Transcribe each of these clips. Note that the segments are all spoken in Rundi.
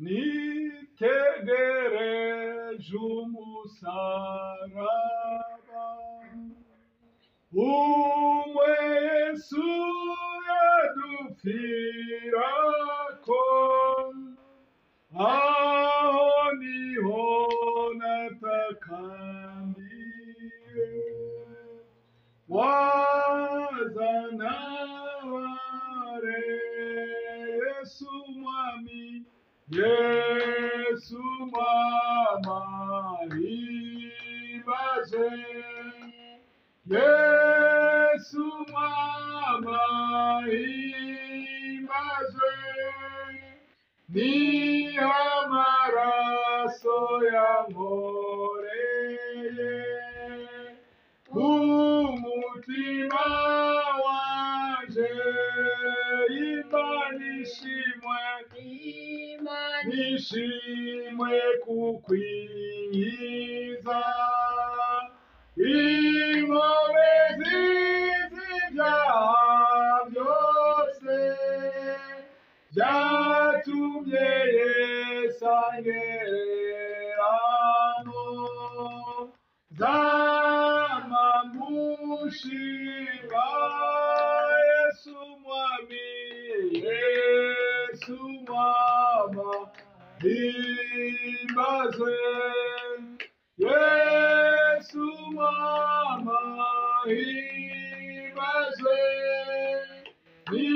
nitegereje umusaraba, Yesu yadupfirako, aho niho natakambiye, wazana ware Yesu mwami, Yesu mama hibaze, Yesu mama hibaze, ni amaraso yankoreye, umutima wanje Imana ishimwe, nishimwe kukwinyiza, inkomezi z'ibyaha byose byatumye Yesu angereramo, zama mushinga Yesu mwami, Yesu mama himbazwe, Yesu mama himbazwe, ni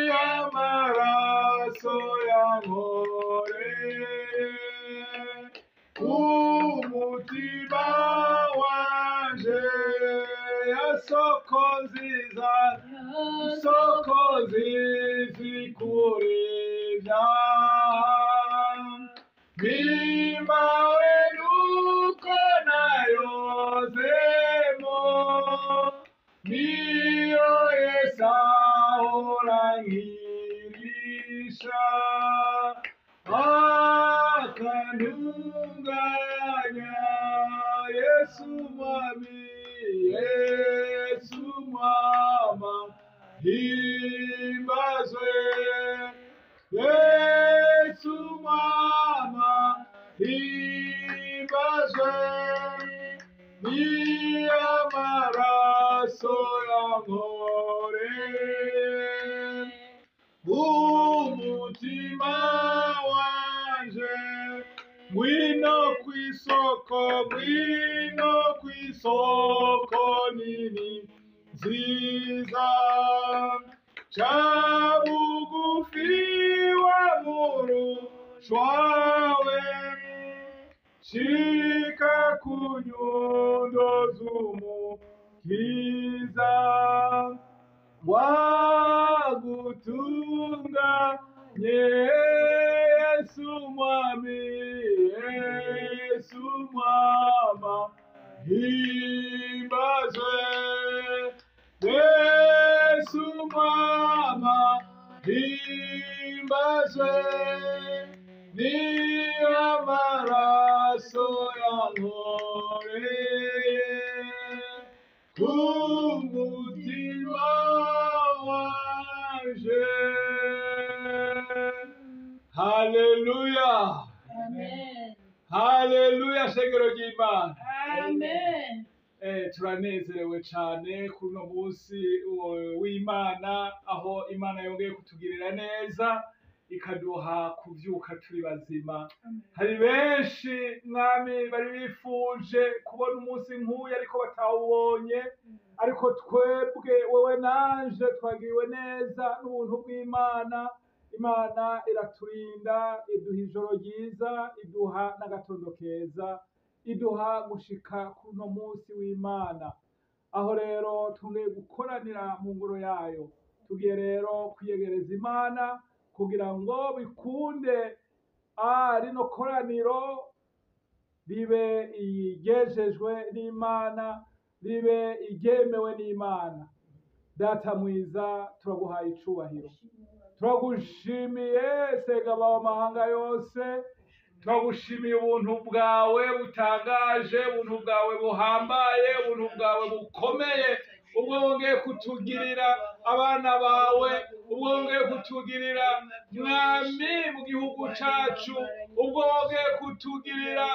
amaraso yankoreye, umutima wanje yasoko nziza, isoko nziza ikura ibyaha, mpimbawe nuko nayozemo, niyo Yesu ahora ankirisha, akantunganya, Yesu mwami, Yesu mama himbazwe, Yesu mama himbazwe, ni amaraso yankoreye, umutima wanje ngwino kw'isoko, ngwino kw'isoko nini nziza, ca bugufi wamurushwawe, shika ku nyundo z'umukiza, wagutunganye Yesu mwami, Yesu mama himbazwe, Yesu mama himbazwe, ni amaraso yankoreye, umutima wanje. Haleluya, Amen. haleluya, shengero ry'Imana. Amen. Turanezerewe cyane kuri uno munsi w'Imana, aho Imana yongeye kutugirira neza ikaduha kuvyuka turi bazima. Hari benshi mwami bari bifuje kubona umunsi nk'uyu ariko batawubonye, ariko twebwe wewe nanje twagiriwe neza n'ubuntu bw'Imana. Imana iraturinda, iduha ijoro ryiza, iduha n'agatondo keza, iduha gushika kuri uno munsi w'Imana, aho rero tugiye gukoranira mu ngoro yayo. Tugiye rero kwiyegereza Imana kugira ngo bikunde rino koraniro ribe igejejwe n'Imana, ribe igemewe n'Imana. Data mwiza, turaguhaye icubahiro, turagushimiye Segaba w'amahanga yose, turagushimiye ubuntu bwawe butangaje, ubuntu bwawe buhambaye, ubuntu bwawe bukomeye, ubwo wongeye kutugirira abana bawe, ubwo wongeye kutugirira mwami mu gihugu cacu, ubwo wongeye kutugirira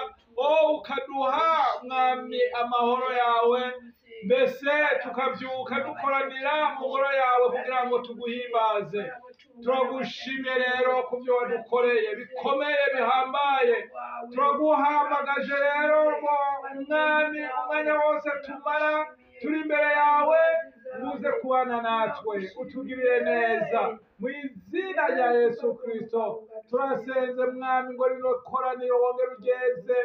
ukaduha mwami amahoro yawe, mbese tukavyuka dukoranira mu ngoro yawe kugira ngo tuguhimbaze. Turagushimye rero ku byo wadukoreye bikomeye bihambaye. Turaguhamagaje rero ngo mwami umwanya wose tumara turi imbere yawe uze kubana natwe, utugirire neza mu izina rya Yesu Kristo. Turasenze mwami ngo rino koraniro wongere ugeze,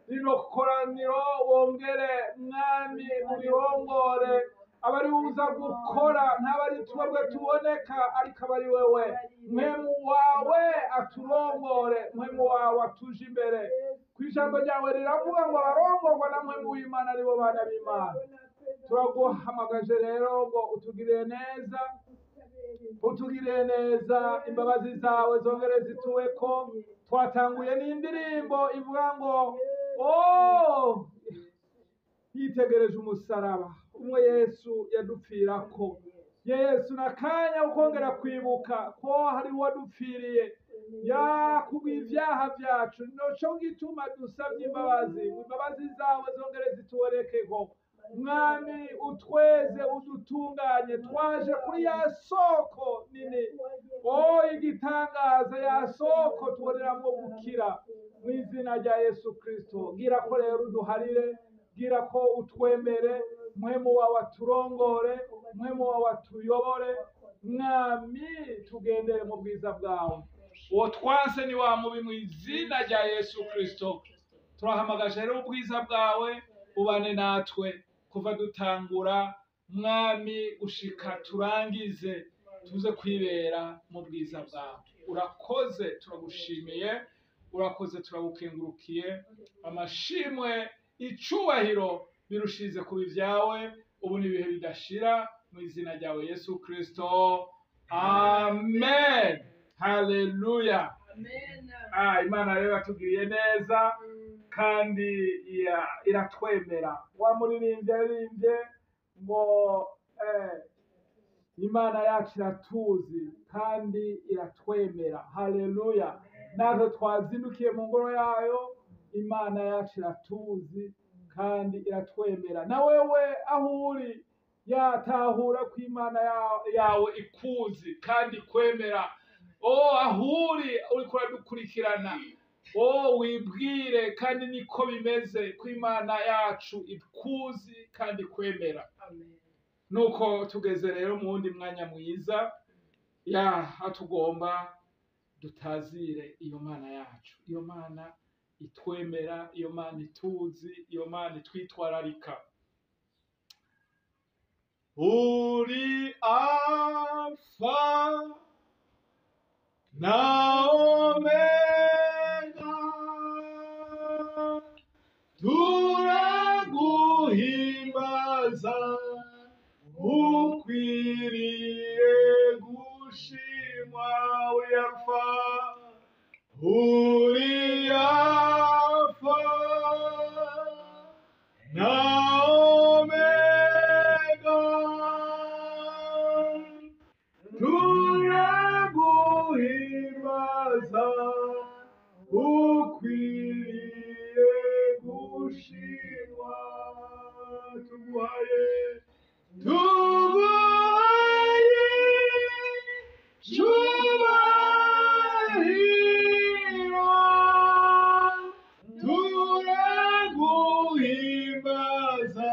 rino koraniro wongere mwami urirongore, abari buza gukora ntabari twebwe tuboneka, ariko abari wewe mpemu wawe aturongore, mpemu wawe atuje imbere. Kw'ijambo ryawe riravuga ngo abarongorwa na mpemu w'Imana aribo bana b'Imana. Turaguhamagaje rero ngo utugirire neza, utugirire neza, imbabazi zawe zongere zituweko. Twatanguye n'indirimbo ivuga ngo yitegereje umusaraba umwe Yesu yadupfirako. Yesu nakanya ukongera kwibuka ko hari wadupfiriye yakubw'ivyaha vyacu, noco gituma dusavye imbabazi. Imbabazi zawe zongere zituwerekeho mwami, utweze udutunganye. Twaje kuri ya soko nini, igitangaza, ya soko tuboneramwo gukira mu izina rya Yesu Kristo. Gira ko rero uduharire, gira ko utwemere, mpemu wawe aturongore, mpemu wawe atuyobore mwami, tugendere mu bwiza bwawe. Uwo twanse ni wa mubi mu izina rya Yesu Kristo. Turahamagaje rero ubwiza bwawe ubane natwe kuva dutangura mwami gushika turangize, tuze kwibera mu bwiza bwawe. Urakoze, turagushimiye, urakoze, turagukengurukiye. Amashimwe icubahiro birushize kuba ivyawe ubu n'ibihe bidashira mu izina ryawe Yesu Kristo, amen. Haleluya. Imana rero yatugiriye neza kandi iratwemera. Wa muririmbyi yaririmbye ngo Imana yacu iratuzi kandi iratwemera. Haleluya. Natwe twazindukiye mu ngoro yayo, Imana yacu iratuzi kandi iratwemera. Na wewe aho uri yatahura ko Imana yawe ikuzi kandi kwemera. Aho uri uriko uradukurikirana, wibwire kandi niko bimeze ko Imana yacu ikuzi kandi kwemera. Nuko tugeze rero mu wundi mwanya mwiza tugomba dutazire iyo Mana yacu, iyo Mana itwemera, iyo Mana ituzi, iyo Mana itwitwararika. Uri Alfa na Omega, turaguhimbaza, ukwiriye gushimwa. Uri Alfa, uri Alfa na Omega, turaguhimbaza, ukwiriye gushimwa. Tuguhaye cubahiro, turaguhimbaza,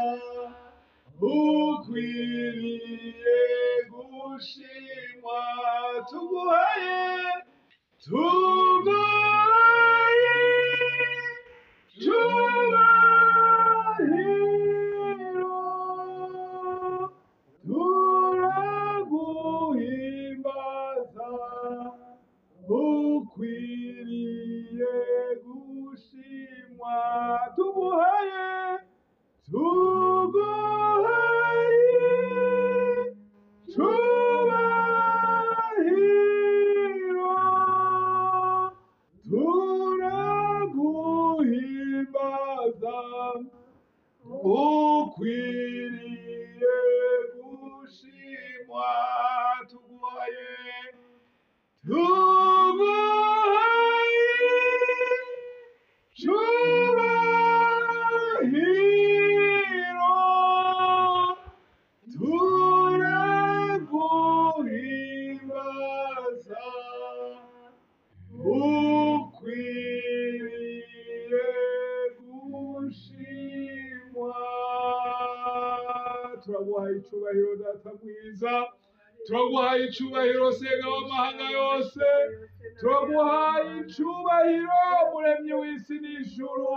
ukwiriye gushimwa. Tuguhaye cubahiro, turaguhimbaza, ukwiriye gushimwa. Tuguhaye cubahiro, turaguhimbaza, ukwiriye turaguhaye icubahiro data mwiza, turaguhaye icubahiro senga w'amahanga yose, turaguhaye icubahiro muremyi w'isi n'ijuru.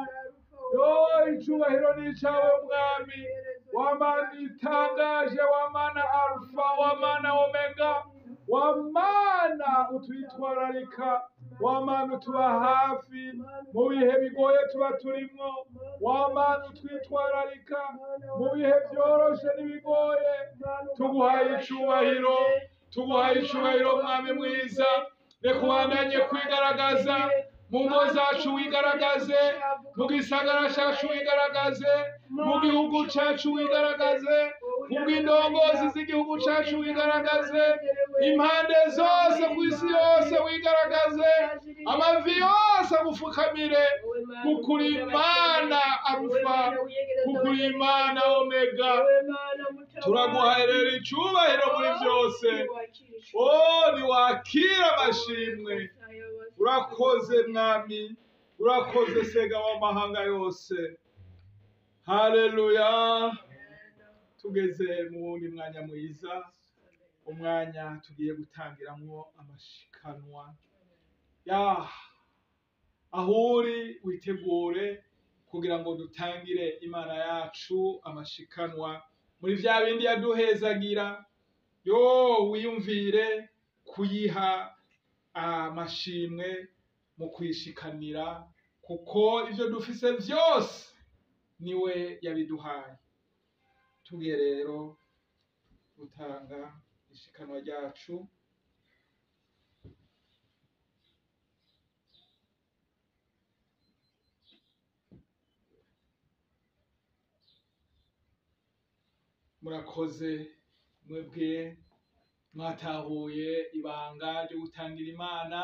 Yo icubahiro ni icawe mwami, wamana itangaje, wamana alfa, wamana omega, wamana utwitwararika, wamana utuba hafi mu bihe bigoye tuba turimwo, wamana utwitwararika mu bihe vyoroshe n'ibigoye. Tuguhaye icubahiro, tuguhaye icubahiro mwami mwiza, reka ubandanye kwigaragaza mu ngo zacu, wigaragaze mu gisagara cacu, wigaragaze mu gihugu cacu, wigaragaze mu bw'indongozi z'igihugu cacu, wigaragaze impande zose kw'isi yose, wigaragaze amavi yose agufukamire, kukuri Imana Alufa, kukuri Imana Omega. Turaguhaye rero icubahiro muri vyose. Niwakira amashimwe. Urakoze mwami, urakoze senga w'amahanga yose. Haleluya. Tugeze mu wundi mwanya mwiza, umwanya tugiye gutangiramwo amashikanwa. Aho uri witegure kugira ngo dutangire Imana yacu amashikanwa muri vya bindi yaduhezagira. Wiyumvire kuyiha amashimwe mu kwishikanira, kuko ivyo dufise vyose niwe yabiduhaye. Tugiye rero gutanga ishikanwa ryacu. Murakoze mwebwe mwatahuye ibanga ryo gutangira Imana,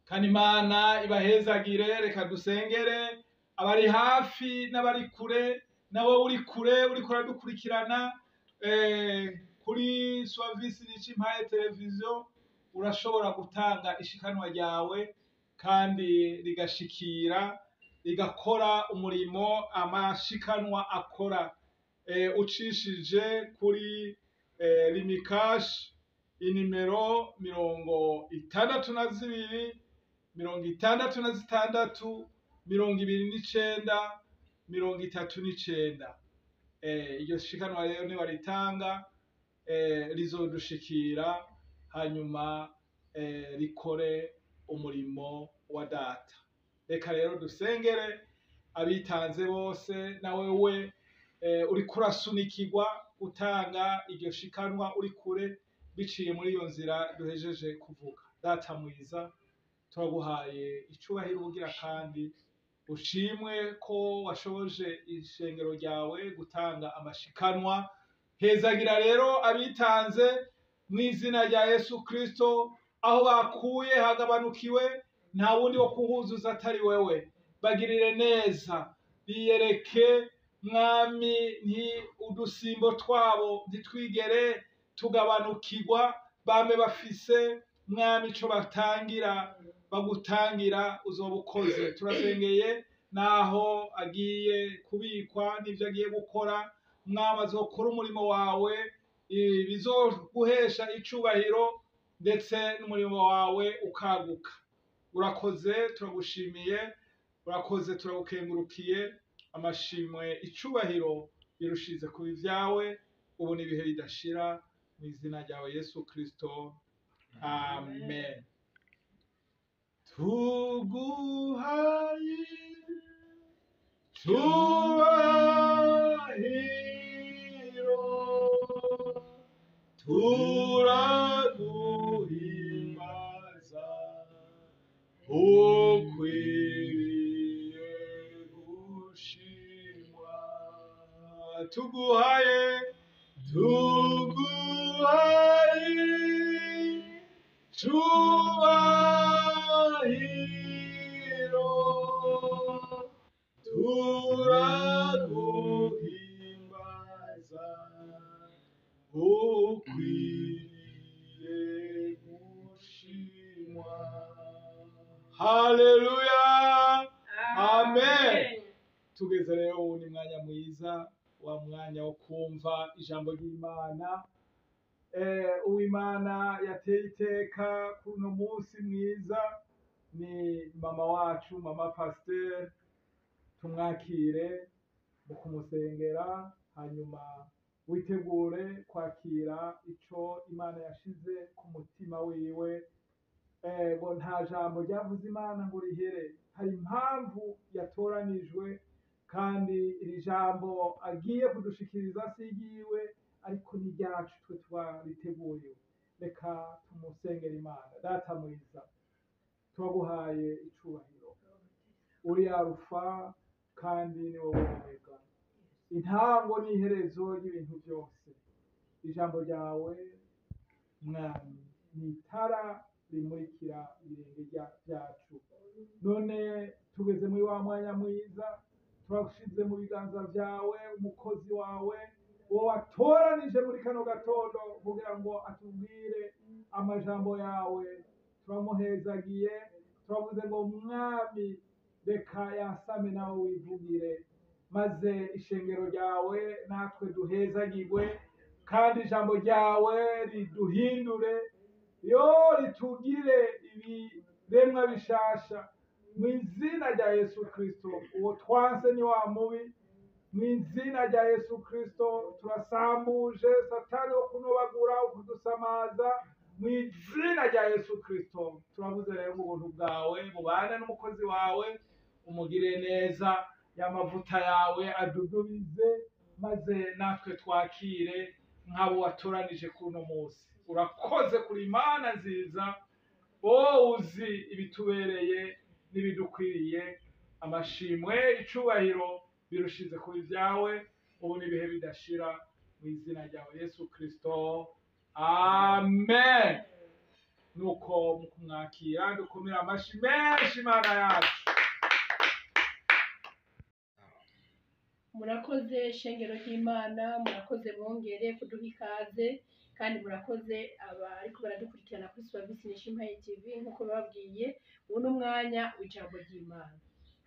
kandi Imana ibahezagire. Reka dusengere abari hafi n'abari kure, nabo uri kure uriko uradukurikirana kuri Swavisi Nicimpaye televiziyo, urashobora gutanga ishikanwa ryawe kandi rigashikira, rigakora umurimo amashikanwa akora, ucishije kuri limikashi inimero 62 66 29 39. Iryo shikanwa rero nibaritanga rizodushikira, hanyuma rikore umurimo wa data. Reka rero dusengere abitanze bose, nawe we uriko urasunikirwa gutanga iryo shikanwa uri kure, biciye muri iyo nzira duhejeje kuvuga. Data mwiza, turaguhaye icubahiro ubugira kandi ushimwe ko washoboje ishengero ryawe gutanga amashikanwa. Hezagira rero abitanze mu izina rya Yesu Kristo, aho bakuye hagabanukiwe, nta wundi wo kuhuzuza atari wewe. Bagirire neza, biyereke mwami, nti udusimbo twabo ntitwigere tugabanukirwa, bame bafise mwami ico batangira, bagutangira uzoba ukoze. Turasengeye naho agiye kubikwa n'ivyo agiye gukora, mwami azokora umurimo wawe, bizoguhesha icubahiro ndetse n'umurimo wawe ukaguka. Urakoze, turagushimiye, urakoze, turagukengurukiye. Amashimwe icubahiro birushize kuba ivyawe, ubu n'ibihe bidashira, mu izina ryawe Yesu Kristo, amen. Tuguhaye icubahiro, turaguhimbaza, ukwiriye gushimwa. Tuguhaye icubahiro, turaguhimbaza, ukwiriye gushimwa. Haleluya, amen. Tugeze rero uwundi mwanya mwiza wa mwanya wo kumva ijambo ry'Imana. Uwimana yateye iteka kuri uno munsi mwiza ni mama wacu, mama Pasteur. Tumwakire mu kumusengera, hanyuma witegure kwakira ico Imana yashize ku mutima wiwe. Ngo nta jambo ryavuze Imana ngo rihere, hari impamvu yatoranijwe, kandi iri jambo agiye kudushikiriza si ryiwe ariko ni ryacu twe twariteguye. Reka tumusengera Imana. Data mwiza, turaguhaye icubahiro, uri Alufa kandi ni wowe Omega, intango n'iherezo y'ibintu byose. Ijambo ryawe mwami ni itara rimurikira ibirenge byacu. None tugeze muri wa mwanya mwiza, turashize mu biganza byawe umukozi wawe, uwo watoranije muri kano gatondo kugira ngo atubwire amajambo yawe. Turamuhezagiye, turavuze ngo mwami reka yasame nawe wivugire, maze ishengero ryawe natwe duhezagirwe, kandi ijambo ryawe riduhindure, ritugire ibiremwa bishasha, mu izina rya Yesu Kristo. Uwo twanse ni wa mubi, mu izina rya Yesu Kristo turasambuje satani wo kunobagura, wo kudusamaza, mu izina rya Yesu Kristo. Turavuze rero mu buntu bwawe bubane n'umukozi wawe, umugire neza, y'amavuta yawe adudubize, maze natwe twakire nk'abo watoranije kuno munsi. Urakoze kuri Imana nziza, uzi ibitubereye n'ibidukwiriye. Amashimwe, icubahiro birushize kuba ibyawe, ubu n'ibihe bidashira, mu izina ryawe Yesu Kristo, amen. Nuko mu kumwakira dukomera amashi menshi Imana yacu. Murakoze shengero ry'Imana, murakoze mwongere kuduha ikaze, kandi murakoze abariko baradukurikirana kuri Service Nishimwe TV. Nkuko babwiye, ubu n'umwanya w'ijambo ry'Imana.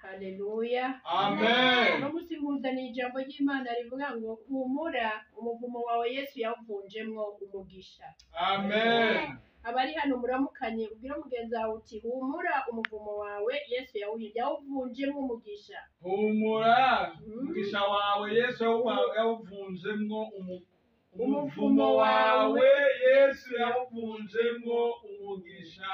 Haleluya, amen. No musimuza ni ijambo ry'Imana rivuga ngo humura, umuvumo wawe Yesu yawuvunjemwo umugisha. Amen. Abari hano muramukanye, ubwira mugenzi wawe uti humura, umuvumo wawe Yesu yawuvunjemwo umugisha. Humura, umugisha wawe Yesu yawuvunjemwo umuvumo wawe Yesu yawuvunjemwo umugisha.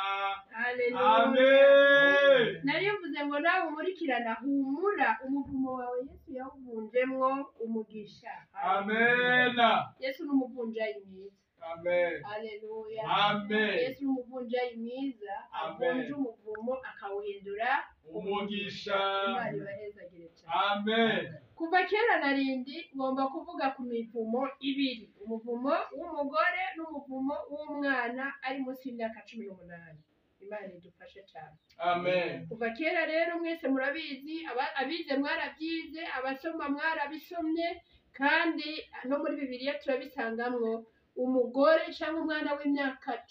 Amen. Narivuze ngo nawe umurikirana, humura, umuvumo wawe Yesu yawuvunjemwo umugisha. Amen. Yesu n'umuvunjayi mwiza. Amen. Haleluya. Amen. Yesu n'umuvunjayi mwiza, avunja umuvumo akawuhindura umugisha. Imana ibahezagire cyane. Amen. Kuva kera narindi ngomba kuvuga ku mivumo ibiri, umuvumo w'umugore n'umuvumo w'umwana ari munsi y'imyaka 18. Imana idufashe cyane. Amen. Kuva kera rero mwese murabizi, abize mwarabyize, abasoma mwarabisomye, kandi no muri Bibiliya turabisangamwo umugore cyangwa umwana w'imyaka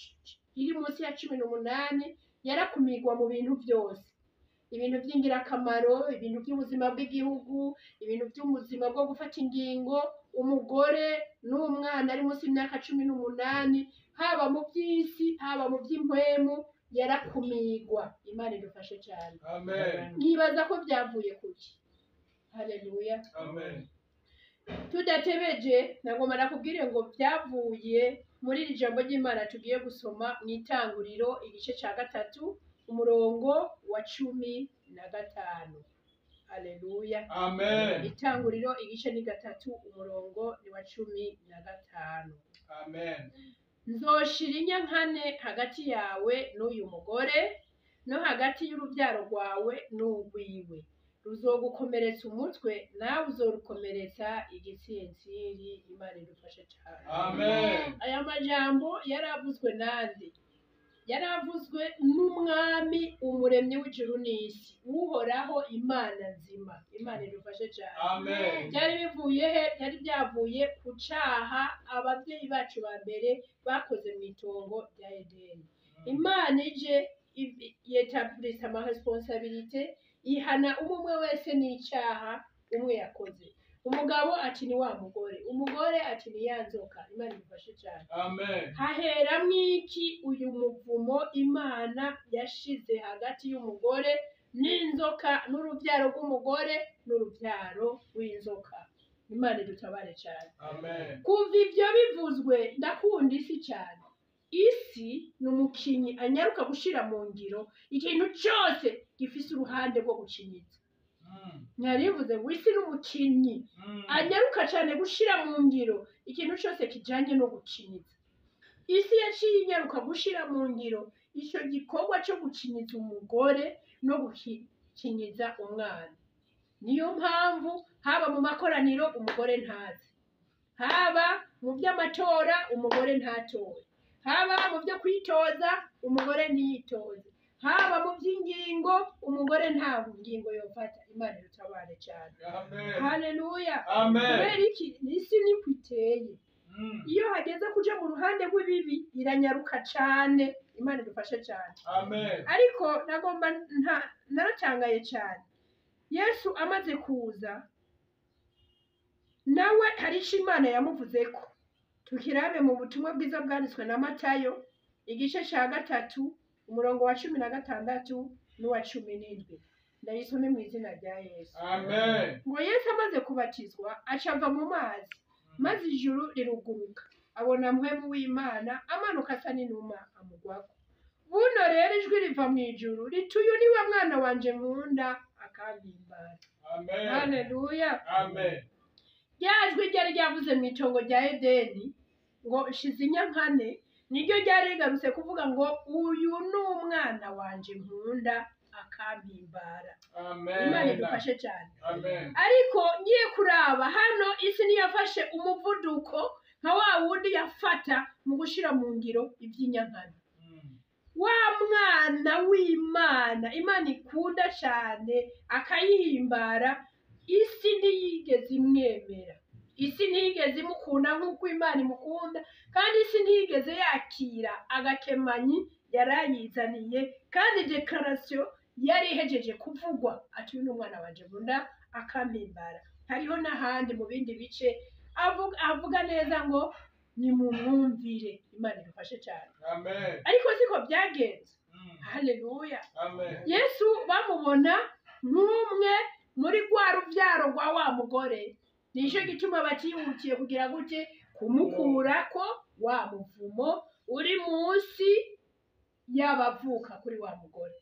iri munsi ya 18 yarakumigwa mu bintu byose, ibintu by'ingirakamaro, ibintu by'ubuzima bw'igihugu, ibintu by'ubuzima bwo gufata ingingo. Umugore n'umwana ari munsi y'imyaka 18, haba mu by'isi haba mu by'impwemu, yarakumigwa. Imana idufashe cyane. Amen. Nibaza ko byavuye kuki. Haleluya. Amen. Tudatebeje nagomba nakubwire ngo byavuye muri iri jambo ry'Imana tugiye gusoma mu Itanguriro igice cya 3 umurongo wa 15. Haleluya. Amen. Itanguriro igice ni 3 umurongo ni wa 15. Amen. Nzoshira inyankane hagati yawe n'uyu mugore, no hagati y'urubyaro rwawe n'urwiwe, ruzogukomeretsa umutwe, nawe uzorukomeretsa igitsintsiri. Imana idufashe cyane. Amen. Aya majambo yaravuzwe nande? Yaravuzwe n'umwami, umuremyi w'ijuru n'isi, uhoraho, Imana nzima. Imana idufashe cyane. Amen. Byari bivuye he? Byari byavuye ku caha ababyeyi bacu ba mbere bakoze mu itongo rya Edeni. Imana ije yetablisa ama responsabilité, ihana umwe wese n'icaha umwe yakoze. umugabo ati ni wa mugore, umugore ati ni ya nzoka. Imana idufashe cyane. Amen. Haheramwo iki uyu muvumo Imana yashize hagati y'umugore n'inzoka, n'urubyaro rw'umugore n'urubyaro rw'inzoka. Imana idutabare cyane. Amen. Kuva ibyo bivuzwe, ndakunda isi cyane. Isi ni umukinyi anyaruka gushira mu ngiro ikintu cyose gifise uruhande rwo gukinyiza. Narivuze ngo isi ni umukinyi anyaruka cyane gushira mu ngiro ikintu cyose kijanye no gukinyiza. Isi yaciye inyaruka gushira mu ngiro ico gikorwa cyo gukinyiza umugore no gukinyiza umwana. Niyo mpamvu haba mu makoraniro umugore ntazi, haba mu by'amatora umugore ntatowe, haba mu byo kwitoza umugore ntiyitoze, haba mu by'ingingo umugore nta ngingo yofata. Imana irutabare cyane. Amen. Haleluya. Amen. Kubera iki isi niko iteye. Iyo hageze kuja mu ruhande rw'ibibi iranyaruka cyane. Imana idufashe cyane. Amen. Ariko nagomba naratangaye cyane. Yesu amaze kuza nawe hari icyo Imana yamuvuzeko. Tukirabe mu butumwa bwiza bwanditswe na Matayo igice cya 3 umurongo wa 16 n'uwa 17. Ndayisome mu izina rya Yesu. Amen. Ngo Yesu amaze kubatizwa acava mu mazi, maze ijuru riruguruka, abona mpwemu w'Imana amanuka asa n'inuma amugwako. Buno rero ijwi riva mu ijuru rituyu niwe mwana wanje nkunda akampimbara. Amen. Haleluya. Amen. Ryajwi ryari ryavuze mu itongo rya Edeni ngo nshize inyankane, niryo ryari rigarutse kuvuga ngo uyu ni umwana wanje nkunda akampimbara. Amen. Imana idufashe cyane. Amen. Ariko ngiye kuraba hano isi ntiyafashe umuvuduko nka wa wundi yafata mu gushira mu ngiro iby'inyankane. Wa mwana w'Imana Imana ikunda cyane akayihimbara, isi ntiyigeze imwemera, isi ntiyigeze imukunda nk'uko Imana imukunda, kandi isi ntiyigeze yakira agakemanyi yarayizaniye, kandi declaration yari ihejeje kuvugwa ati uyu ni umwana wanje nkunda akampimbara. Hariho n'ahandi mu bindi bice avuga neza ngo nimumwumvire. Imana idufashe cyane. Amen. Ariko siko byagenze. Haleluya. Amen. Yesu bamubona nk'umwe muri rwa rubyaro rwa wa mugore, nicyo gituma batihutiye kugira gute kumukura ko wa muvumo uri munsi y'abavuka kuri wa mugore.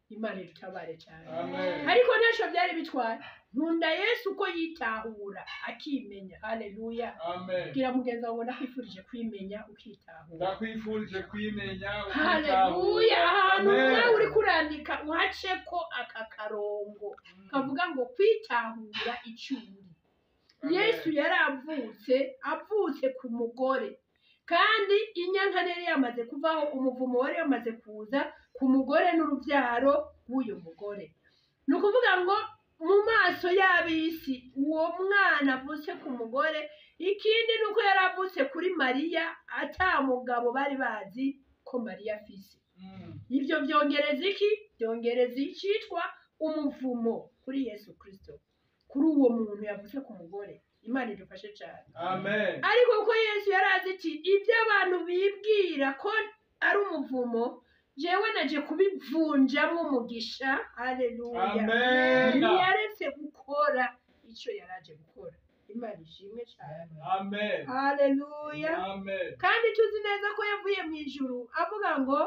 Imana idutabare cyane. Amen. Ariko ntacyo byari bitwaye. Nkunda Yesu ko yitahura akimenya. Haleluya. Amen. Gira mugenzi wawe ndakwifurije kwimenya ukitahura. Ndakwifurije kwimenya Haleluya. Ahantu nawe uri kurandika uhace ko aka karongo kavuga ngo kwitahura icuri. Yesu yaravutse avutse ku mugore, kandi inyankane yari yamaze kuvaho, umuvumo wari yamaze kuza ku mugore n'urubyaro w'uyu mugore. Ni ukuvuga ngo mu maso y'ab'isi uwo mwana avutse ku mugore, ikindi ni uko yari avutse kuri Mariya ata mugabo bari bazi ko Mariya afise. Ibyo byongereza iki? Byongereza icyitwa umuvumo kuri Yesu Kristo, kuri uwo muntu yavutse ku mugore. Imana idufashe cyane. Amen. Ariko kuko Yesu yarazi ati ibyo abantu bibwira ko ari umuvumo, jewe naje kubivunjamo umugisha. Haleluya. Amen. Yaretse gukora icyo yaraje gukora. Imana ishimwe cyane. Amen. Haleluya. Amen. Kandi tuzi neza ko yavuye mu ijuru avuga ngo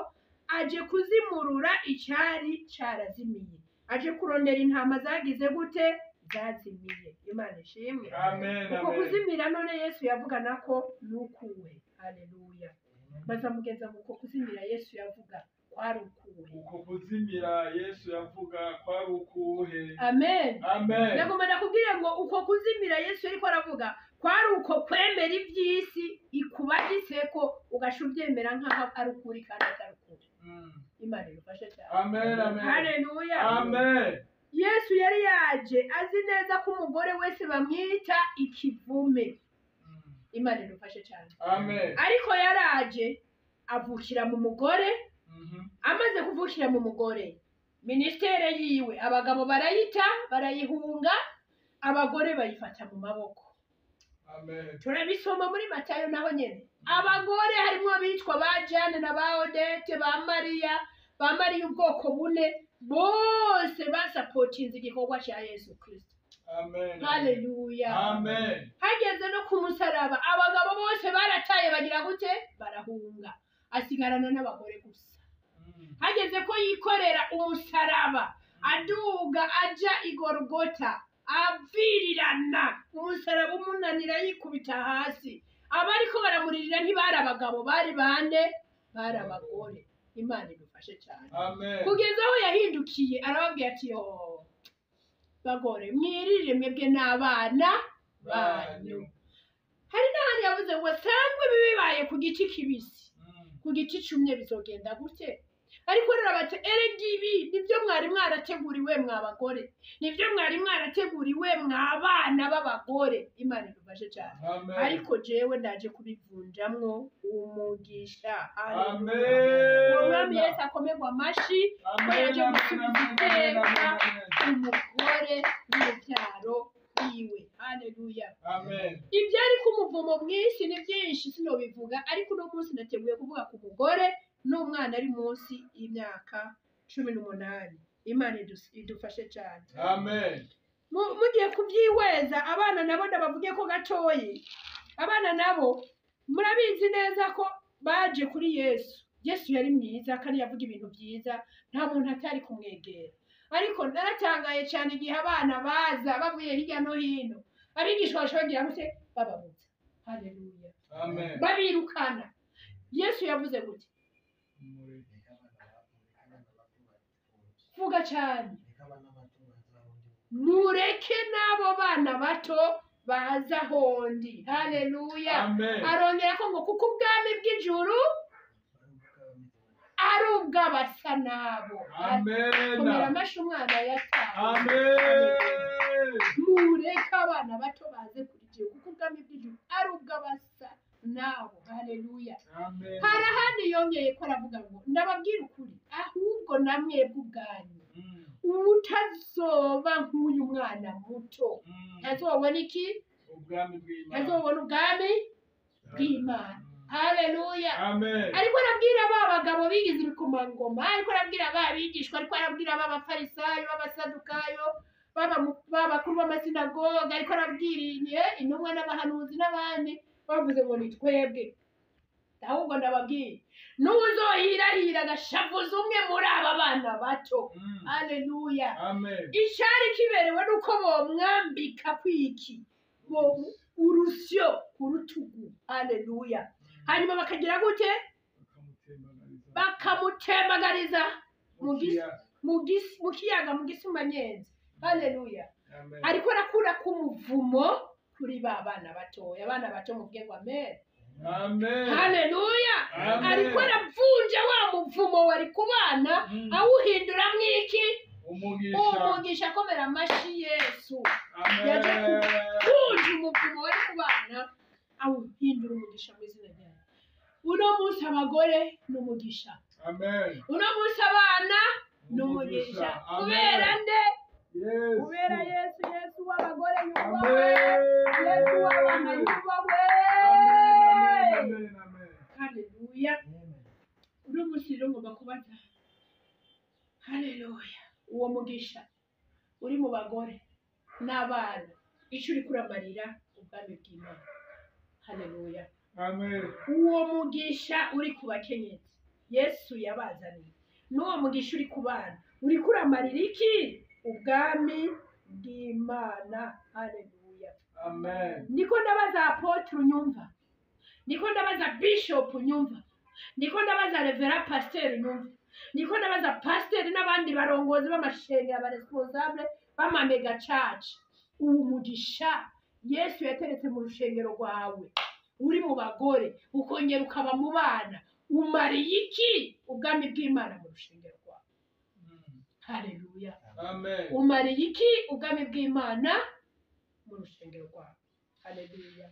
aje kuzimurura icyari cyarazimiye, aje kurondera intama zagize gute zazimiye. Imana ishimwe. Amen. Uko kuzimira none Yesu yavugana ko nukuwe. Haleluya. Baza mugenza uko kuzimira Yesu yavuga kwari ukuwe. Uko kuzimira Yesu yavuga kwari ukuhe. Amen. Amen. Nagomba kubwira ngo uko kuzimira Yesu ariko aravuga kwari uko kwemera iby'isi ikubagitseko ugashubyemera nk'aho ari ukuri kandi atari ukuri. Imana idufashe cyane. Amen. Amen. Haleluya. Amen. Yesu yari yaje azi neza ko umugore wese bamwita ikivume. Imana idufashe cyane. Amen. Ariko yaraje avukira mu mugore. Amaze kuvukira mu mugore, ministere yiwe abagabo barayihunga, abagore bayifata mu maboko. Turabisoma muri Matayo naho nyene. Abagore harimo abitwa ba Jane na ba Odete ba Mariya ubwoko bune bose basapotinze igikorwa cya Yesu Kristo. Haleluya. Hageze no ku musaraba abagabo bose barataye bagira gute barahunga, asigarana n'abagore gusa. Hageze ko yikorera umusaraba aduga aja igorogota avirirana, umusaraba umunanira yikubita hasi. Abariko baramuririra ntibari abagabo, bari bande? Bari abagore. Imana idufashe cyane. Kugeza aho yahindukiye arababwira ati yo bagore mwirire mwebwe n'abana banyu. Hari n'ahandi yavuze ngo sangwe bibaye ku giti kibisi, ku giti cumye bizogenda gute? Ariko rero bati erega ibi nibyo mwari mwarateguriwe mw'abagore, nibyo mwari mwarateguriwe mw'abana b'abagore. Imana idufashe cyane. Ariko jewe ndaje kubivunjamwo umugisha. Amen. Umwami Yesu akomerwa amashi ko yaje gusubiza iteka umugore w'urubyaro wiwe. Haleluya. Ibyari ku muvumo mw'isi ni byinshi sinobivuga, ariko uno munsi nateguye kuvuga ku mugore n'umwana ari munsi y'imyaka 18. Imana idufashe cyane. Mugiye kubyihweza abana nabo ndabavuge ko gatoyi. Abana nabo murabizi neza ko baje kuri Yesu. Yesu yari mwiza kandi yavuga ibintu byiza, nta muntu atari kumwegera. Ariko naratangaye cyane igihe abana baza bavuye hirya no hino, abigishwa bashogira gute bababuza. Haleluya. Babirukana. Yesu yavuze gute? Vuga cyane. Mureke n'abo bana bato baza hondi. Haleluya. Arongera ko ngo kuko ubwami bw'ijuru ari ubw'abasa nabo. Komera amashi umwana yataye. Mureke abana bato baze kuri Jewe kuko ubwami bw'ijuru ari ubw'abasa nabo. Haleluya. Hari ahandi yongeye ko aravuga ngo ndababwira ukuri ahubwo namwebwe ubwanyu utazoba nk'uyu mwana muto ntazobona iki? Ubwami bw'Imana. Ntazobona ubwami bw'Imana. Haleluya. Ariko arabwira ba bagabo bigize ibikomangoma, ariko arabwira ba bigishwa, ariko arabwira ba bafarisayo, b'abasadukayo, b'abakuru b'amasinagoga, ariko arabwiriye intumwa n'abahanuzi n'abandi bavuze ngo ni twebwe. Ahubwo ndababwira n'uzohirahira agashavuza umwe muri aba bana bato. Haleluya. Icyari kiberewe nuko bomwambika kwiki urusyo ku rutugu. Haleluya. Hanyuma bakagira gute? Bakamutemagariza mu kiyaga mu gisumanyenzi. Haleluya. Ariko arakura k'umuvumo kuri ba bana batoya. Abana bato muvuge ngo amen. Haleluya. Ariko aravunja wa muvumo wari ku bana awuhindura mwiki? Umugisha. Komera amashi Yesu. Yaje kuvunja umuvumo wari ku bana awuhindura umugisha mu izina ryawe. Uno munsi abagore n'umugisha. Uno munsi abana n'umugisha. Kubera nde? Kubera Yesu w'abagore yubahwe, Yesu w'abana yubahwe. Haleluya. Uno munsi rero ngomba kubaza. Haleluya. Uwo mugisha uri mu bagore n'abana icyo uri kuramarira ubwami bw'Imana. Haleluya. Uwo mugisha uri ku bakenyezi Yesu yabazaniye, n'uwo mugisha uri ku bana uri kuramarira iki? Ubwami bw'Imana. Haleluya. Niko ndabaza apotre unyumva, niko ndabaza bishop unyumva, niko ndabaza revera pasteur unyumva, niko ndabaza pasteur n'abandi barongozi b'amashengero aba responsable b'amamega church. Uwo mugisha Yesu yateretse mu rushengero rwawe uri mu bagore ukongera ukaba mu bana, umariye iki? Ubwami bw'Imana mu rushengero rwawe. Haleluya. Umariye iki? Ubwami bw'Imana mu rushengero rwawe. Haleluya.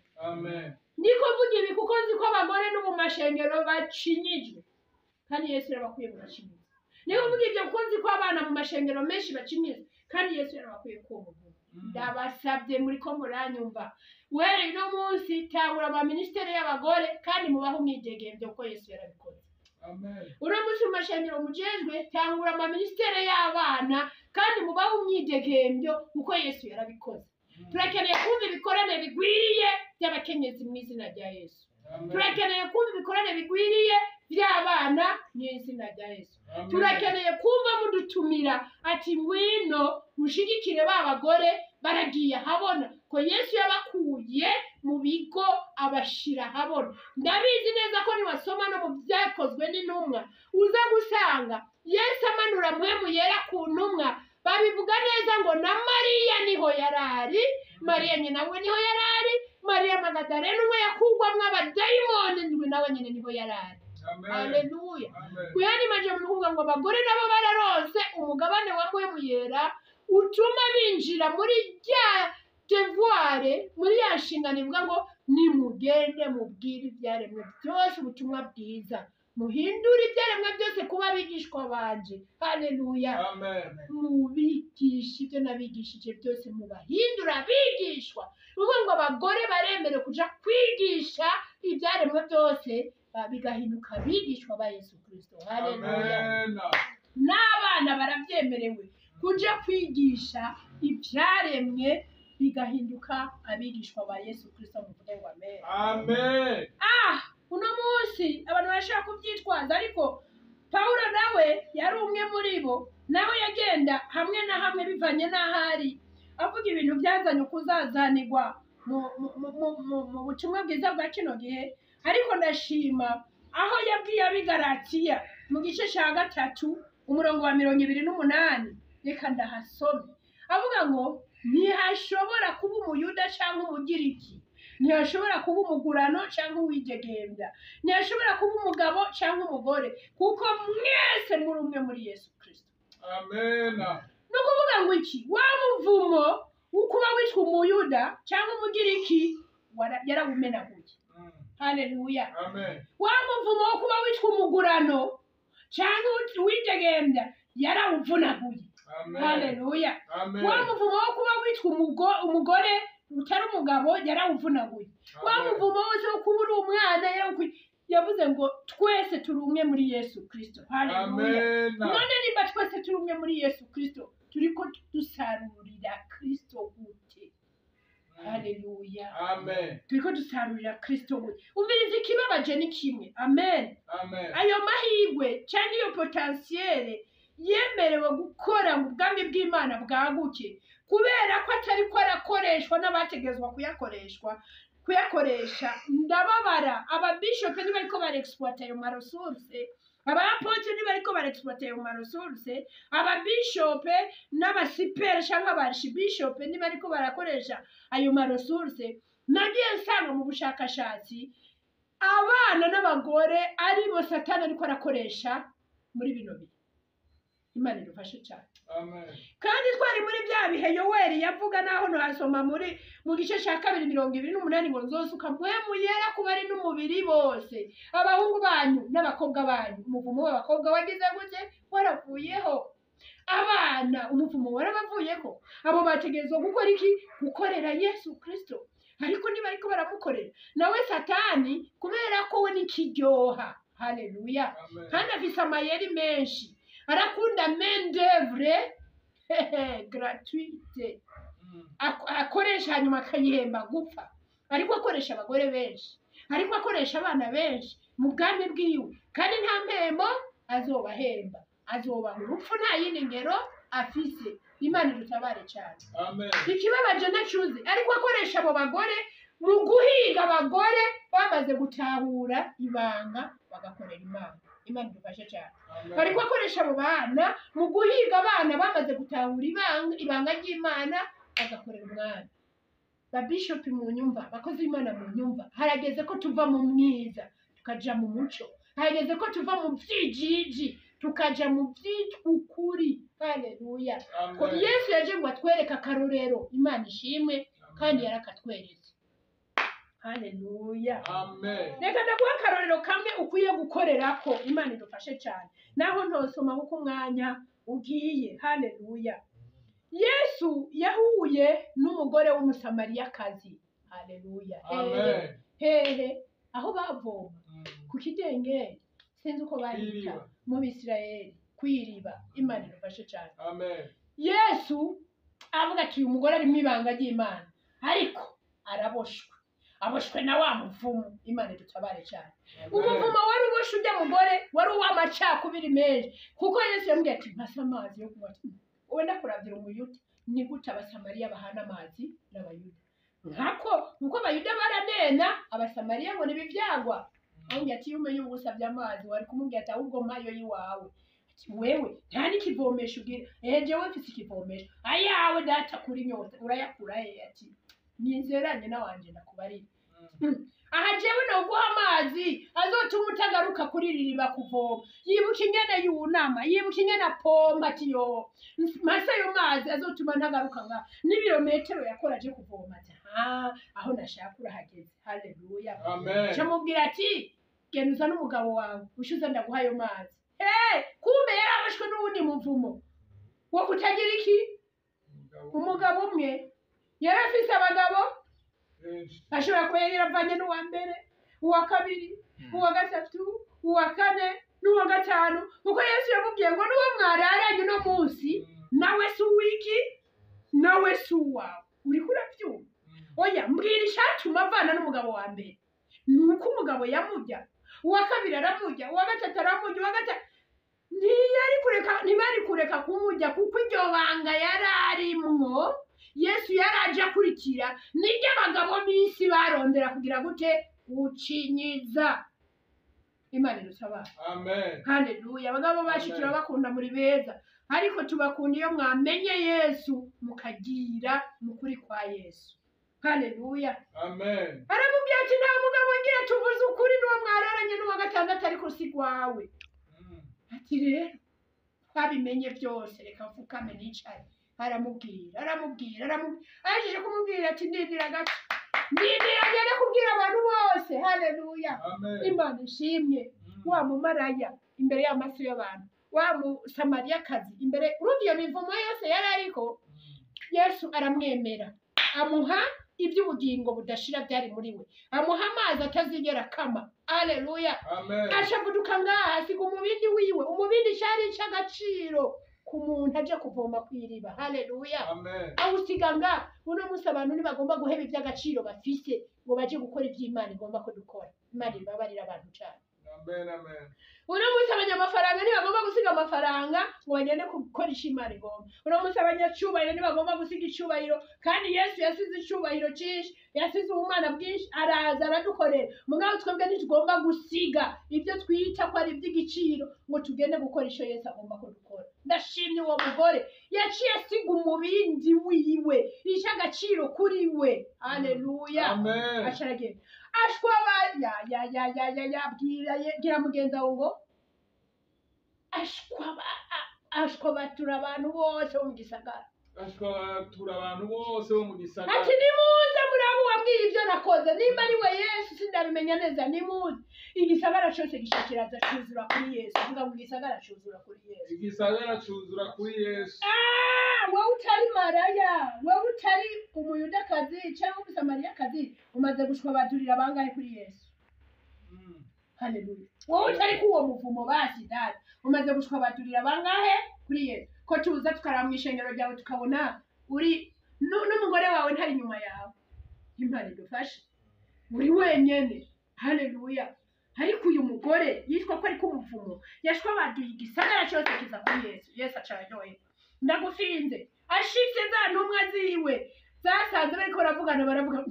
Niko vuga ibi kuko nzi ko abagore no mu mashengero bacinyijwe kandi Yesu yarabakuye mu bacinyijwe. Niko vuga ibyo kuko nzi ko abana mu mashengero menshi bacinyijwe kandi Yesu yarabakuye ko mu muvumo. ndabasabye muri ko muranyumva were no munsi tangura ama ministeri y'abagore kandi mubaho umwidegemvyo ko Yesu yarabikoze. Uno munsi mu mashengero mujejwe tangura ama ministeri y'abana kandi mubaho umwidegemvyo uko Yesu yarabikoze. Turakeneye kumva ibikorane bigwiriye by'abakenyezi mu izina rya Yesu. Turakeneye kumva ibikorane bigwiriye by'abana mu izina rya Yesu. Turakeneye kumva mudutumira ati ngwino mushigikire babagore baragiye habona ko Yesu yabakuye mu bigo abashira habona. Ndabizi neza ko niwasoma no mu byakozwe n'intumwa uza gusanga Yesu amanura mpwemu yera ku ntumwa babivuga neza ngo na Mariya niho yarari, Mariya nyina we niho yarari, Mariya Magadalena umwe yakugwamwo abadayimoni ndwi nawe nyine niho yarari. Haleluya. Kuyani maje muvuga ngo abagore nabo bararose umugabane wa mpwemu yera utuma binjira muri rya devoir, muri ya nshingano ivuga ngo nimugende mubwire ibyaremwe byose ubutumwa bwiza, muhindura ibyaremwe byose kuba abigishwa banje. Haleluya. Mubigisha ibyo nabigishije byose mubahindura abigishwa. Uvuga ngo abagore baremere kuja kwigisha ibyaremwe byose bigahinduka abigishwa ba Yesu Kristo. Haleluya. N'abana baravyemerewe kuja kwigisha ibyaremwe bigahinduka abigishwa ba Yesu Kristo. Muvuge ngo amen. Amen. Uno munsi abantu barashaka kubyitwaza, ariko Paulo nawe yari umwe muri bo, nawe yagenda hamwe na hamwe bivanye n'ahari avuga ibintu byazanye ukuzazanirwa mu butumwa bwiza bwa kino gihe. Ariko ndashima aho yabwiye abigaratiya mu gice cya 3 umurongo wa 28, reka ndahasome avuga ngo ntihashobora kuba umuyuda cyangwa umugiriki, ntihashobora kuba umugurano cyangwa uwidegembya, ntihashobora kuba umugabo cyangwa umugore, kuko mwese muri umwe muri Yesu Kristo. Amen. No kuvuga ngo iki wa muvumo ukuba witwa umuyuda cyangwa umugiriki yarawumenaguye. Haleluya. Amen. Wa muvumo ukuba witwa umugurano cyangwa uwidegembya yarawuvunaguye. Haleluya. Wa muvumo ukuba witwa umugore utari umugabo yarawuvunaguye. Wa muvumo wose kuba uri umwana yavuze ngo twese turi umwe muri Yesu Kristo. Haleluya. None niba twese turi umwe muri Yesu Kristo turiko dusarurira Kristo gute? Haleluya. Amen. Turiko dusarurira Kristo gute? Umviriza ikibabaje ni kimwe. Amen. Amen. Ayo mahigwe cyangwa iyo potentiel yemerewe gukora mu bwami bw'Imana bwaguke kubera ko atari ko arakoreshwa n'abategezwa kuyakoresha. Ndababara ababishop nibariko barexploiter ayo maresource, abapotre nibariko barexploiter ayo maresource, ababishop n'abasipere cyangwa abashibishop nibariko barakoresha ayo maresource. Nagiye nsanga mu bushakashatsi abana n'abagore ari bo Satani ariko arakoresha muri bino bihe. Imana idufashe cyane. Amen. Kandi twari muri bya bihe Yoweri yavuga naho ntasoma mu gice cya 2:28 ngo nzosuka mpwemu yera kuba ari n'umubiri bose, abahungu banyu n'abakobwa banyu. Umuvumo w'abakobwa wagize gute? Waravuyeho. Abana umuvumo warabavuyeho. Abo bategezwe gukora iki? Gukorera Yesu Kristo. Ariko niba ariko baramukorera nawe Satani kubera ko we nikiryoha. Haleluya. Kandi afise amayeri menshi, arakunda main d'œuvre gratuite, akoresha hanyuma akayihemba gupfa. Ariko akoresha abagore benshi, ariko akoresha abana benshi mu bwami bwiwe, kandi nta mpembo azobahemba, azobaha urupfu nta yindi ngero afise. Imana idutabare cyane. Amen. Ikibabaje nacuzi ariko akoresha abo bagore mu guhiga abagore bamaze gutahura ibanga bagakorera Imana. Imana idufashe cyane. Ariko akoresha abo bana mu guhiga abana bamaze gutahura ibanga ry'Imana bagakorera Umwana. Ba bishop mu nyumva, bakoze Imana mu nyumva, harageze ko tuva mu mwiza tukaja mu muco, harageze ko tuva mu byijiji tukaja mu by'ukuri. Haleluya. Ko Yesu yaje ngo atwereka akarorero. Imana ishimwe kandi yarakatweretse. Haleluya. Amen. Reka ndaguha akarorero kamwe ukwiye gukorerako. Imana idufashe cyane. Naho ntosoma kuko umwanya ugiye. Haleluya. Yesu yahuye n'umugore w'umusamariyakazi. Haleluya. Amen. Hehe aho bavoma ku kidengeri sinzi uko barita mu Bisirayeli kwiriba. Imana idufashe cyane. Amen. Yesu avuga ati uyu mugore ari mu ibanga ry'Imana ariko aboshwe na wa muvumo. Imana idutabare cyane. Umuvumo wari uboshe ujya mugore wari uw'amacakubiri menshi kuko Yesu yambwiye ati mpasa amazi yo kunywa. Wenda kuravira umuyuda ni gute abasamariya bahana amazi n'abayuda nkuko abayuda baranena abasamariya ngo nibivyagwa. Ahubwo ati umenye ubusa by'amazi wari kumubwira ati ahubwo mpayo yiwawe. Ati wewe nta n'ikivomesho ugira. Jewe mfite ikivomesho ayawe data kuri nyota urayakura ati ninzeranye nawanje ndakubarira. Aha jewe no guha amazi azotuma utagaruka kuri ririba kuvoma. Yibuka ingene yunama, yibuka ingene apomba ati yo masa yo mazi azotuma ntagaruka nga n'ibirometero yakoraje kuvoma. Aho nashaka urahageze. Haleluya. Amen. Camubwira ati genuza n'umugabo wawe ushuza ndaguha ayo mazi. Kumbe yarabashwe n'ubundi muvumo wo kutagira iki. Umugabo umwe yarafise abagabo ashobora kuba yaravanye n'uwa mbere, uwa kabiri, uwa gatatu, uwa kane n'uwa gatanu. Kuko Yesu yamubwiye ngo n'uwo mwararanye uno munsi nawe si uwiki nawe si uwawe. Uriko uravyumva? Oya mbwira icatuma avana n'umugabo wa mbere. Nuko umugabo yamurya, uwa kabiri aramurya, uwa gatatu aramurya, uwa gatatu ntibari kureka kumurya kuko iryo banga yararimwo. Yesu yaraje akurikira niryo abagabo b'isi barondera kugira gute gucinyiza. Imana idusabare. Amen. Haleluya. Abagabo bacu turabakunda muri beza ariko tubakunda iyo mwamenye Yesu mukagira mukuri kwa Yesu. Haleluya. Amen. Aramubwira ati nta mugabo ngira tuvuze ukuri n'uwo mwararanye n'uwa gatandatu ariko si gwawe. Ati rero twabimenye byose reka mfukame nicare. Aramubwira aje kumubwira ati ndindira gato agende kubwira abantu bose. Haleluya. Imana ishimye. Wa mumaraya imbere y'amaso y'abantu, wa musamariyakazi imbere uruvyo mivumo yose yari ariko Yesu aramwemera amuha iby'ubugingo budashira byari muri we, amuha amazi atazigera kama. Haleluya. Ashavuduka ngaha asiga umubindi wiwe. Umubindi cyari cy'agaciro ku muntu aje kuvoma kwiriba. Haleluya. Awusiga nga uno munsi abantu ntibagomba guheba iby'agaciro bafise ngo baje gukora iby'Imana igomba ko dukora. Imana ibabarira abantu cyane. Amen. Uno munsi abanyamafaranga ntibagomba gusiga amafaranga ngo bagende gukora Imana igomba. Uno munsi abanyacyubahiro ntibagomba gusiga icyubahiro kandi Yesu yasize icyubahiro cyinshi, yasize ubumana bwinshi, araza aradukorera. Mugabo twebwe ntitugomba gusiga ibyo twita ko ari iby'igiciro ngo tugende gukora icyo Yesu agomba ko dukora. Ndashimye uwo mugore yaciye asiga umubindi wiwe icy'agaciro kuri we. Haleluya. Acharagenda ashwaba gira mugenza ngo ashwabatura abantu bose bo mu gisagara. Ati nimuze murabu wambwiye ibyo nakoze. Nimba ari we Yesu sindabimenya neza. Nimuze igisagara cyose gishakiraza cyuzura kuri Yesu. Vuga ngo igisagara cyuzura kuri Yesu. Igisagara cyuzura kuri Yesu. Wowe utari maraya, wowe utari umuyudakazi cyangwa umusamariyakazi umaze gushwabadurira bangahe kuri Yesu. Haleluya. Wowe utari kuwo muvumo basi dad umaze gushwabadurira bangahe kuri Yesu. Ko tuza tukaraba ishengero ryawe tukabona uri n'umugore wawe ntari nyuma yawe. Imana idufashe. Uri wenyene. Haleluya. Ariko uyu mugore yitwa ko ari kumuvumo yashwabaduye igisagara cyose kiza kuri Yesu. Yesu acaryoye. Ndagufinze ashitse za ntumwa ziwe zasanze bariko baravuga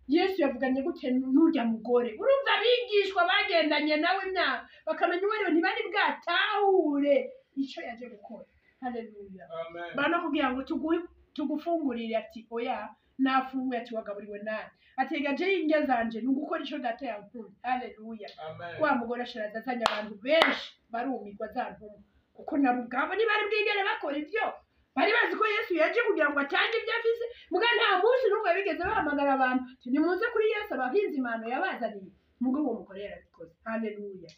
Yesu yavuganye gute n'urya mugore. Urumva abigishwa bagendanye nawe imyaka bakamenya uwariwe ntibari bwatahure icyo yaje gukora. Haleluya. Baramubwira ngo tugufungurire ati oya nafunguye ati wagaburiwe nani ategaje y'indya zanje n'ugukora icyo data yankunda. Haleluya. Wa mugore asharaza azanye abantu benshi barumirwa za ntumwa kuko nabugabo ntibari bwigere bakora ibyo. Bari bazi ko Yesu yaje kugira ngo atange ibyo afise. Muga nta munsi n'ubwo bigeze bahamagara abantu nimuze kuri Yesu abahinzi imano yabazaniye. Mugo uwo mugore yarabikoze. Haleluya.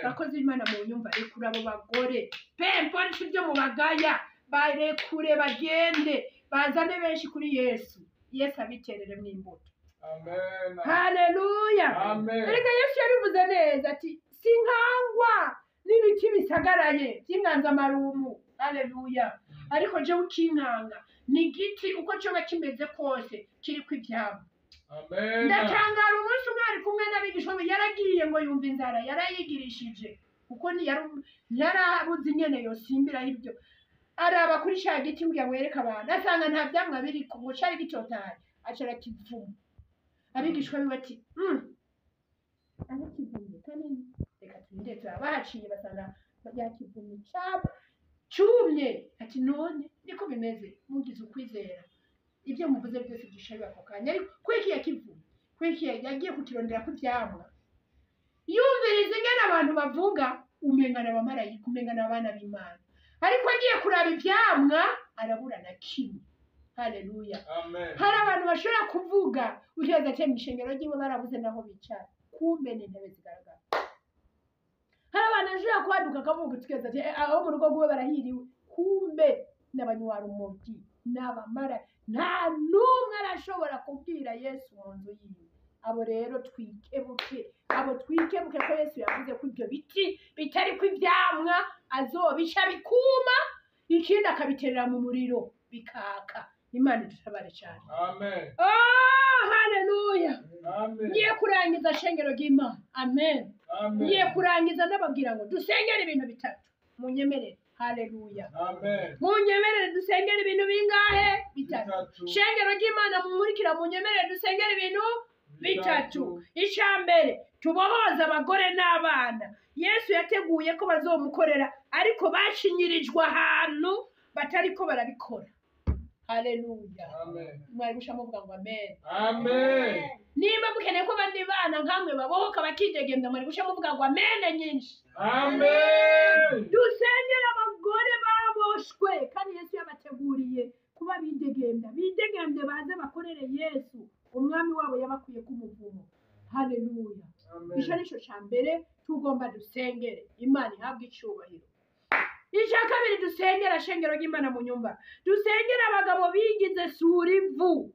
Bakoze Imana mu nyumva rekura abo bagore pempo n'ibyo mu bagaya barekure bagende bazane benshi kuri Yesu. Yesu abiterere mu imbuto. Amen. Haleluya. Amen. Erega Yesu yabivuze neza ati sinkangwa n'ibiti bisagaraye by'inganzamarumbu. Haleluya. Ariko jewe ukinkanga ni igiti uko coba kimeze kose kiriko ivyamwa. Amen. Ndatangara umunsi umwe ari kumwe n'abigishwa be yaragiye ngo yumva inzara yarayigirishije kuko yarabuze nyene yosimbiraho ibyo araba kuri ca giti ngo yamwereke abantu asanga nta vyamwa biriko ngo cari gitotaye aca arakivuma. Abigishwa biwe ati arakivumye kanini reka turinde turabahaciye basanga yakivumye cumye ati none niko bimeze mugize ukwizera ibyo muvuze byose byishabiye ako kanya ariko kweki yakivumye kweki yagiye kutirondera ku vyamwa. Yumviriza ingene abantu bavuga umengana abamarayika umengana abana b'Imana ariko agiye kuraba ivyamwa arabura na kimwe. Haleluya. Amen. Hari abantu bashobora kuvuga uteza ate mw'ishengero ryiwe barabuze naho bicara kumbe n'intebe zigaragara. Hari abantu bashobora kwaduka akavuga uteza ati aho mu rugo rwiwe barahiriwe kumbe n'abanywa rumogi n'abamara nta numwe arashobora kubwira Yesu mu nzu yiwe. Abo rero twikebuke ko Yesu yavuze ko ibyo biti bitari ko ivyamwa azobica bikuma ikindi akabiterera mu muriro bikaka. Imana idutabare cyane. Amen. Oh, haleluya. Amen. Ngiye kurangiza shengero ry'Imana. Amen. Amen. Ngiye kurangiza ndababwira ngo dusengere ibintu bitatu. Munyemerere. Haleluya. Amen. Munyemerere dusengere ibintu bingahe? Bitatu. Bitatu. Shengero ry'Imana mumurikira munyemerere dusengere ibintu bitatu. Icambere tubohoza abagore n'abana. Yesu yateguye ko bazomukorera ariko bashinyirijwe ahantu batariko barabikora. Haleluya. Amen. Mwari gushamuvuga ngo amen. Amen. Nimba mukeneye ko abandi bana nkamwe babohoka bakidegembya mwari gushamuvuga ngo amen nyinshi. Amen. Dusengera abagore baboshwe kandi Yesu yabateguriye kuba bidegembya baze bakorere Yesu umwami wabo yabakuye ku muvumo. Haleluya. Amen. Ico nico cambere tugomba dusengere Imana ihabwe icubahiro. Icya kabiri dusengera shengero ry'Imana mu nyumba. Dusengera abagabo bigize surivu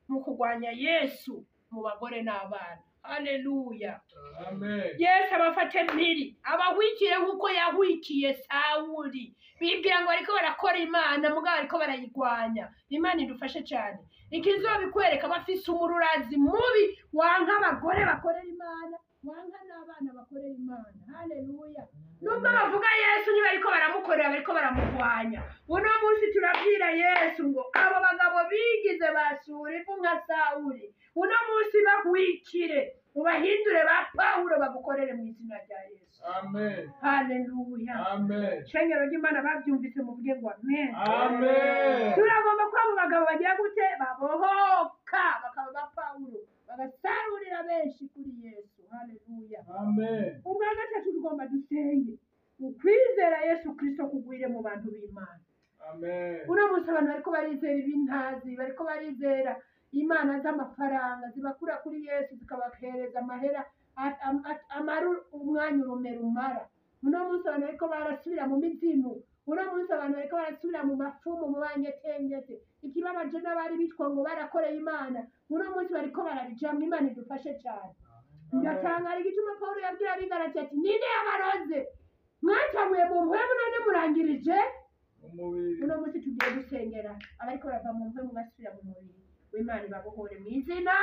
mu kurwanya Yesu mu bagore n'abana. Haleluya. Amen. Yesu abafate mpiri abahwikiye nkuko yahwikiye Sawuli. Bibwira ngo ariko barakora Imana mugabo ariko barayigwanya. Imana idufashe cyane. Ikizobikwereka bafise umururazi mubi wanka abagore bakorera Imana wanka n'abana bakorera Imana. Haleluya. Nubwo bavuga Yesu niba ariko baramukorera bariko baramugwanya. Uno munsi turabwira Yesu ngo abo bagabo bigize basura ivu nka Sawuli uno munsi bahwikire ubahindure ba Pawulo bagukorere mu izina rya Yesu. Amen. Haleluya. Amen. Shengero ry'Imana babyumvise mu bwe ngo amen. Amen. Turagomba ko abo bagabo bagira gute babohoka bakaba ba Pawulo bagasarurira benshi kuri Yesu. Haleluya. Amen. Ubwa gatatu tugomba dusenge ukwizera Yesu Kristo kugwire mu bantu b'Imana. Amen. Uno munsi abantu bariko barizera ibintazi bariko barizera imana z'amafaranga zibakura kuri Yesu zikabahereza amahera amaru umwanya urumera umara. Uno munsi abantu bariko barasubira mu mizimu. Uno munsi abantu bariko barasubira mu mafumu mu bangetengete. Ikibabaje n'abari bitwa ngo barakoreye Imana uno munsi bariko barabijamwa. Imana idufashe cyane. Ndatangara igituma Pawulo yabwira abigarati ati ninde yabaroze mwatamuye mu mpwemu none murangirije umubiri. Uno munsi tugiye gusengera abariko barava mu mpwemu basubira mu mubiri w'Imana ibabohore mu izina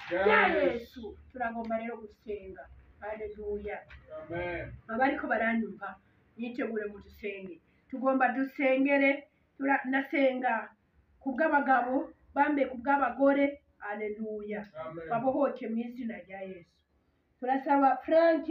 rya Yesu. Turagomba rero gusenga. Haleluya. Amen. Abariko baranyumva nitegure mu dusenge. Tugomba dusengere nasenga kubw'abagabo bambe kubw'abagore. Haleluya. Amen. Babohoke mu izina rya Yesu. Turasaba Frank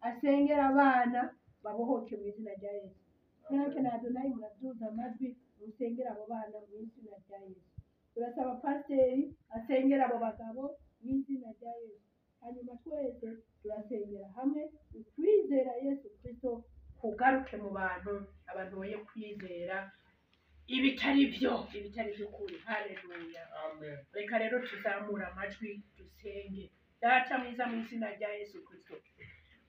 asengera abana babohoke mu izina rya Yesu. Frank na Adonai muraduza amajwi musengera abo bana mu izina rya Yesu. Turasaba Pasiteri asengera abo bagabo mu izina rya Yesu. Hanyuma twese turasengera hamwe ukwizera Yesu Kristo kugaruke mu bantu abantu boye kwizera ibitari by'ukuri. Haleluya. Amen. Reka rero tuzamura amajwi dusenge. Data mwiza mu izina rya Yesu Kristo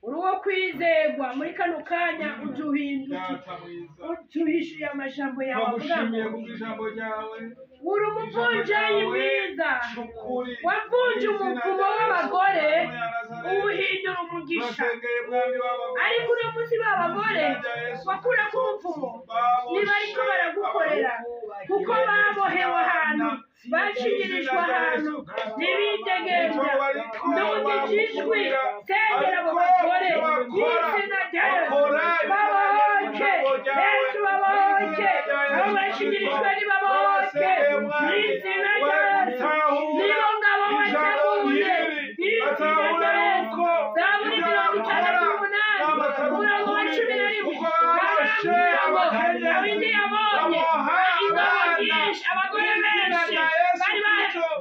uri uwo kwizerwa muri kano kanya utuhishiye amajambo yawe avuga ngo uri umuvunjayi mwiza wavunje umupfumo w'abagore uwuhindura umugisha ariko uno munsi b'abagore wakura ku mupfumo ntibariko baragukorera kuko babohewe ahantu bashingirijwe ahantu ntibitegereza ndugijijwe sengera abo bagore y'izina rya Yesu babohoke Yesu babohoke abo bashingirijwe nibabohoke y'izina rya Yesu nibo ngabo bateguye y'izina rya Yesu Zaburi 38:8 umurongo wa 11 barambwira ngo abindi yabonye ingabo nyinshi abagore benshi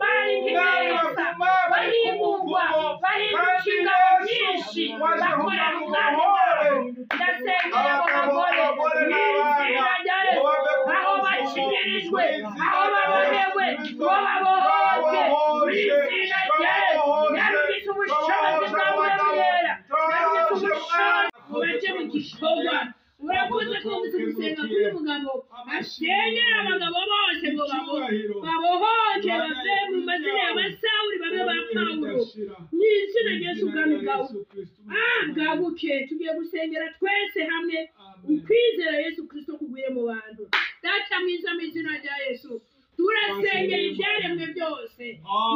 bari ntigereza bahimurwa bahinduka ingabo nyinshi bakorera umwana wabo ndasengera abo bagore y'izina rya Yesu aho bakinyirijwe aho babohewe ngo babohoke y'izina rya Yesu yarubise ubushobozi bwawe bwera yarubise ubushobozi mubanje mu gikorwa urakoze kumvise gusenga kuri mugabo ashengera abagabo bose ngo babohoke bave mu mazina ya Sawuli babe ba Pawulo n'izina rya Yesu bwaguke tugiye gusengera twese hamwe ukwizera Yesu Kristo kugwire mu bantu data mwiza mu izina rya Yesu turasengera ibyaremwe byose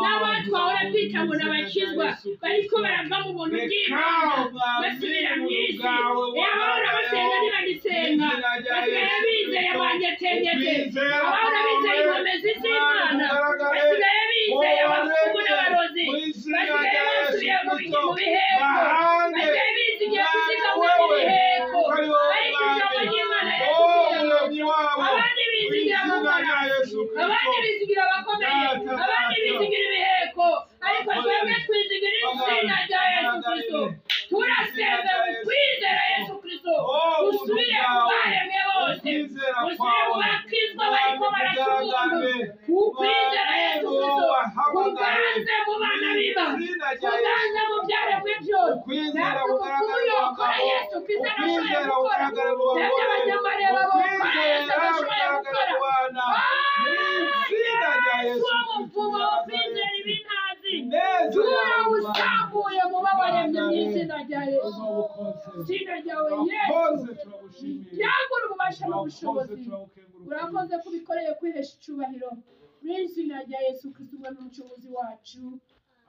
n'abatwahora twita ngo n'abakizwa bariko barava mu buntu bw'Imana basubira mu isi abahora basenga ntibagisenga basigaye bizeye abanyetegeke abahora bizeye inkomezi z'Imana basigaye bizeye abapfumu n'abarozi basigaye basubiye mu biheko basigaye bizigiye kuzigamwa mu biheko ariko ijambo ry'Imana ritubwira abandi bizigira amagara abandi bizigira abakomeye abandi bizigira ibiheko ariko twebwe twizigira izina rya Yesu Kristo turasenga kwizera Yesu Kristo usubire mu baremwe bose usubire mu bakizwa bariko baracunga ukwizera Yesu Kristo kuganze mu bana biba kuganze mu byaremwe byose ntabwo umupfumu yokora Yesu Kristo adashoboye gukora nabyo abanyamareba bokora Yesu adashoboye gukora Yesu umupfumu wo kwizera ibintazi turawusambuye mu babaremye mu izina rya Yesu izina ryawe Yesu ryagura ububasha n'ubushobozi urakoze kubikoreye kwihesha icubahiro mu izina rya Yesu Kristo umwami n'umucunguzi wacu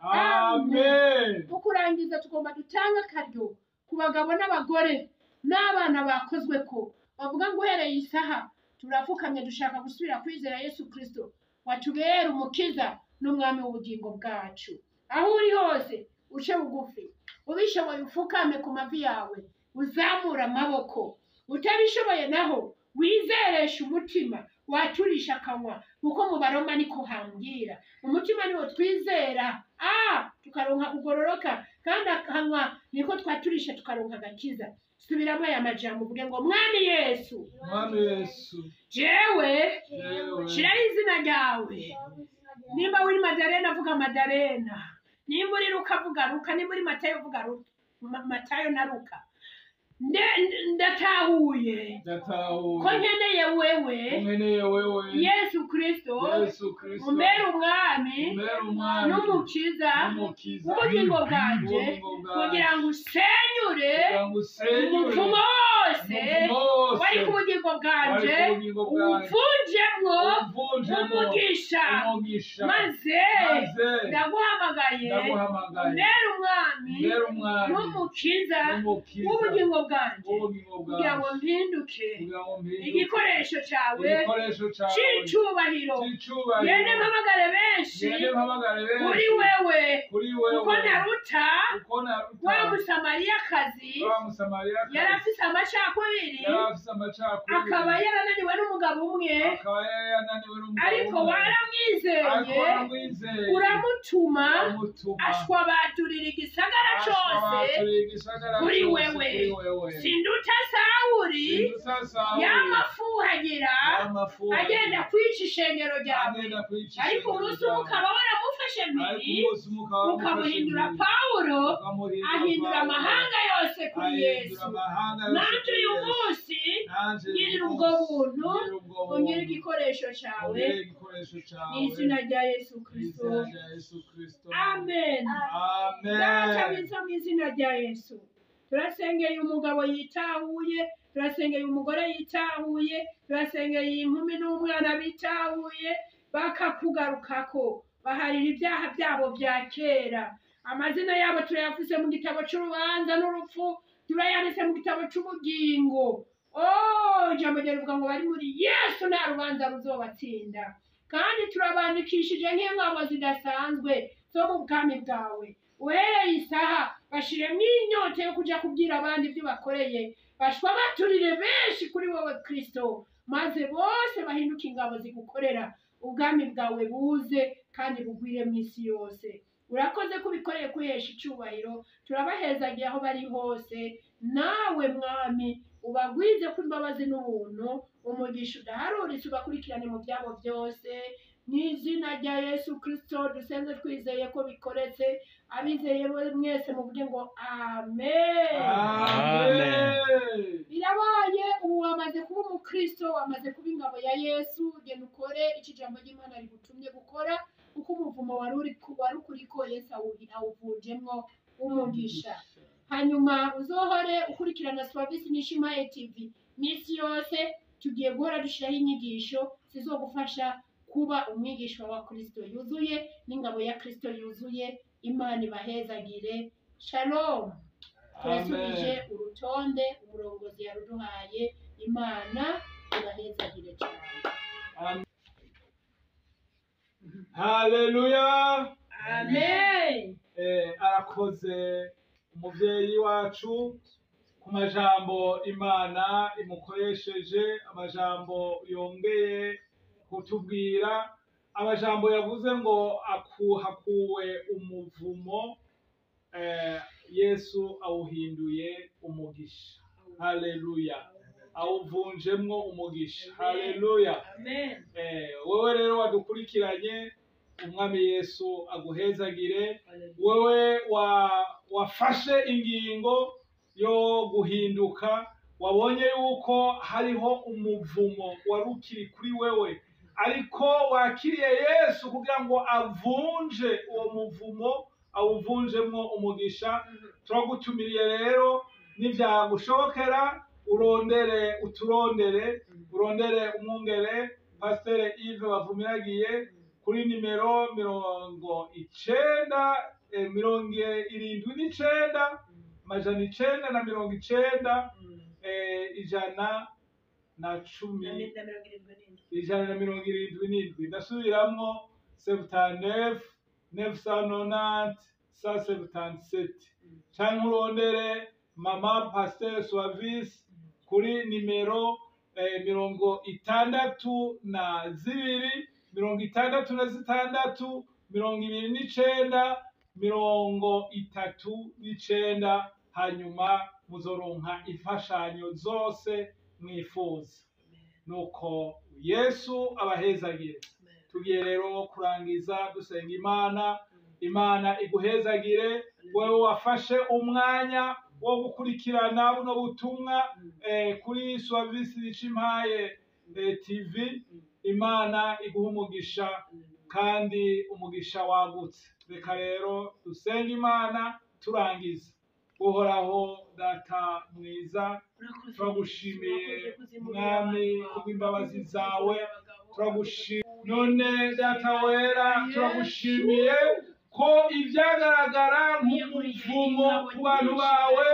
amen. Ukurangiza tugomba dutanga akaryo ku bagabo n'abagore n'abana bakozwe ko bavuga ngo uhereye isaha turapfukamye dushaka gusubira kwizera Yesu Kristo watubera umukiza n'umwami w'ubugingo bwacu aho uri hose uce bugufi ubishoboye ufukame ku mavi yawe uzamura amaboko utabishoboye naho wizeresha umutima waturisha akanwa kuko mu Baroma niko hambwira umutima niwo twizera tukaronka kugororoka kandi akanwa niko twaturisha tukaronka agakiza subiramo aya majambo uvuge ngo mwami Yesu jewe shiraho izina ryawe nimba uri Madarena avuga Madarena nimba uri Luka avuga Luka nimba uri Matayo avuga Matayo na Luka ndatahuye ko nkeneye wewe Yesu Kristo umbere umwami n'umukiza w'ubugingo bwanje kugira ngo usenyure umupfumo wose wari ku bugingo bwanje uvunjemwo umugisha maze ndaguhamagaye umbere umwami n'umukiza w'ubugingo kugira ngo mpinduke igikoresho cyawe cy'icubahiro yende mpamagare benshi kuri wewe kuko naruta wa musamariyakazi yari afise amacakubiri akaba yarananiwe n'umugabo umwe ariko waramwizeye uramutuma ashwabaturira igisagara cose kuri wewe sinduta Sawuli yamafuhagira agenda kwica ishengero ryawe ariko umunsi ukaba waramufashe wamufashe ariko mpiri umunsi umwe ukaba wamufashe ukamuhindura mpiri, Pawulo ukamuhindura ahindura Pawulo, amahanga yose kuri ahindura Yesu. amahanga yose Nanje kuri uyu Yesu. munsi Nanje uyu ngirira ubwo munsi buntu ngirira ubwo ongera buntu, igikoresho cawe ongera igikoresho mu cawe izina rya Yesu mu Kristo. izina rya Yesu Kristo. Amen. Amen. Data mwiza mu izina rya Yesu, turasengeye umugabo yitahuye, turasengeye umugore yitahuye, turasengeye inkumi n'umwana bitahuye, bakakugarukako baharira ibyaha byabo bya kera. Amazina yabo turayavuze mu gitabo cy'urubanza n'urupfu, turayanditse mu gitabo cy'ubugingo. Ijambo rye rivuga ngo bari muri Yesu nta rubanza ruzobatsinda, kandi turabandikishije nk'ingabo zidasanzwe zo mu bwami bwawe. Uhereye isaha bashiremo inyota yo kuja kubwira abandi ibyo bakoreye, bashwabaturire benshi kuri wowe Kristo, maze bose bahinduke ingabo zigukorera, ubwami bwawe buze kandi bugwire mu isi yose. Urakoze ko ubikoreye kuhesha icyubahiro, turabahezagiye aho bari hose. Nawe mwami ubagwize ku imbabazi n'ubuntu, umugisha udaharuritse ubakurikirane mu byabo byose, mu izina rya Yesu Kristo dusenze twizeye ko bikoretse. Abizeye mwese muvuge ngo amen. Amen. Birabaye, ubu wamaze kuba umukristo, wamaze kuba ingabo ya Yesu. Genda ukore iki jambo ry'Imana rigutumye gukora, kuko umuvumo wari ukuriko Yesu awuvunjemwo umugisha. Hanyuma uzohore ukurikirana Swavisi Nishimaye TV misi yose. Tugiye guhora dushiraho inyigisho zizogufasha kuba umwigisha wa Kristo yuzuye n'ingabo ya Kristo yuzuye. Imana ibahezagire. Shalom. Turasubije urutonde umurongozi yaruduhaye. Imana ibahezagire cyane. Haleluya. Amen. Arakoze umuvyeyi wacu ku majambo Imana imukoresheje, amajambo yongeye kutubwira, amajambo yavuze ngo hakuwe umuvumo, Yesu awuhinduye umugisha. Haleluya. Awuvunjemwo umugisha. Haleluya. Amen. Wewe rero wadukurikiranye, umwami Yesu aguhezagire. Wewe wafashe ingingo yo guhinduka, wabonye yuko hariho umuvumo wari ukiri kuri wewe, ariko wakiriye Yesu kugira ngo avunje uwo muvumo, awuvunjemwo umugisha. Turagutumiriye rero, nivyagushobokera urondere umwungere Pasteur Yves Bavumiragiye kuri nimero 79 amajana 990 177. Ndasubiramwo 79 990 177. Canke urondere Mama Pasteur Swavisi kuri nimero 62 66 29 39. Hanyuma muzoronka imfashanyo zose mwifuza. Nuko Yesu abahezagire. Tugiye rero kurangiza dusenga Imana. Imana iguhezagire wewe wafashe umwanya wo gukurikirana buno butumwa kuri Swavisi Nishimaye TV. Imana iguha umugisha, kandi umugisha wagutse. Reka rero dusenga Imana turangiza. Uhoraho Data mwiza, turagushimiye mwami kubw'imbabazi zawe, turagushimiye none Data wera, turagushimiye ko ibyagaragara nk'umuvumo ku bantu bawe,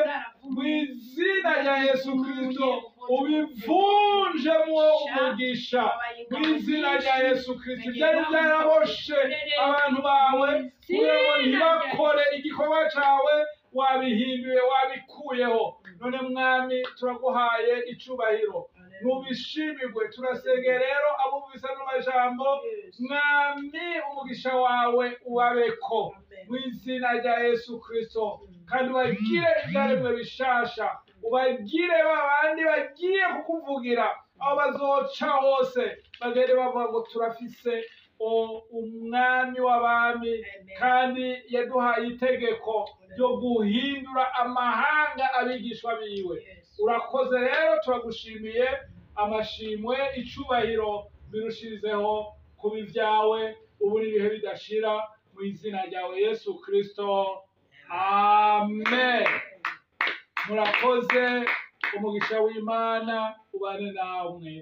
mu izina rya Yesu Kristo ubivunjemwo umugisha. Mu izina rya Yesu Kristo byari byaraboshe abantu bawe kugira ngo ntibakore igikorwa cawe, wabihinduye, wabikuyeho. None mwami turaguhaye icubahiro, nubishimirwe. Turasenge rero abumvise n'amajambo, mwami umugisha wawe ubabeko mu izina rya Yesu Kristo, kandi ubagire ibyaremwe bishasha, ubagire babandi bagiye kukuvugira aho bazoca hose, bagende bavuga ngo turafise umwami w'abami mwami kandi yaduhaye itegeko ryo guhindura amahanga abigishwa biwe. Urakoze rero, turagushimiye. Amashimwe, icubahiro birushirizeho kuba ibyawe ubu n'ibihe bidashira, mu izina ryawe Yesu Kristo, amen. Murakoze, umugisha w'Imana ubane namwe.